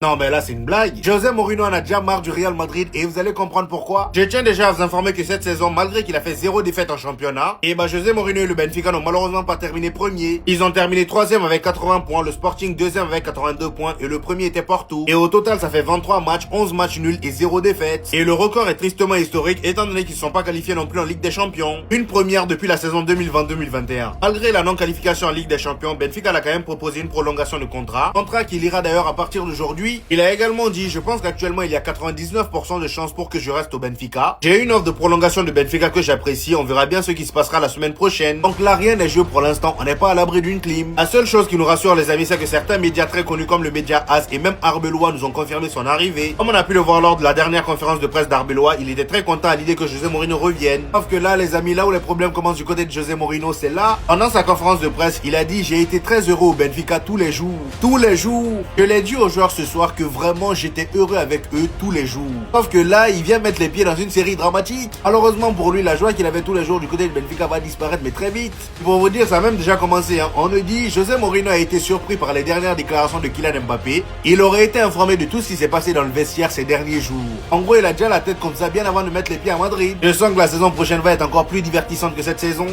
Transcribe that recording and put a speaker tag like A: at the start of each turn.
A: Non mais là c'est une blague. José Mourinho en a déjà marre du Real Madrid et vous allez comprendre pourquoi. Je tiens déjà à vous informer que cette saison, malgré qu'il a fait 0 défaite en championnat, José Mourinho et le Benfica n'ont malheureusement pas terminé premier. Ils ont terminé 3e avec 80 points, le Sporting 2e avec 82 points et le premier était Porto. Et au total ça fait 23 matchs, 11 matchs nuls et 0 défaite. Et le record est tristement historique étant donné qu'ils ne sont pas qualifiés non plus en Ligue des Champions. Une première depuis la saison 2020-2021. Malgré la non-qualification en Ligue des Champions, Benfica a quand même proposé une prolongation de contrat qui ira d'ailleurs à partir d'aujourd'hui. Il a également dit, je pense qu'actuellement il y a 99% de chances pour que je reste au Benfica. J'ai une offre de prolongation de Benfica que j'apprécie, on verra bien ce qui se passera la semaine prochaine. Donc là rien n'est joué pour l'instant, on n'est pas à l'abri d'une clim. La seule chose qui nous rassure les amis, c'est que certains médias très connus comme le média AS et même Arbeloa nous ont confirmé son arrivée. Comme on a pu le voir lors de la dernière conférence de presse d'Arbeloa, il était très content à l'idée que José Mourinho revienne. Sauf que là les amis, là où les problèmes commencent du côté de José Mourinho, c'est là. Pendant sa conférence de presse, il a dit, j'ai été très heureux au Benfica tous les jours. Tous les jours. Je l'ai dit aux joueurs ce soir que vraiment j'étais heureux avec eux tous les jours. Sauf que là, il vient mettre les pieds dans une série dramatique. Malheureusement pour lui, la joie qu'il avait tous les jours du côté de Benfica va disparaître, mais très vite. Pour vous dire, ça a même déjà commencé. On nous dit, José Mourinho a été surpris par les dernières déclarations de Kylian Mbappé. Il aurait été informé de tout ce qui s'est passé dans le vestiaire ces derniers jours. En gros, il a déjà la tête comme ça bien avant de mettre les pieds à Madrid. Je sens que la saison prochaine va être encore plus divertissante que cette saison.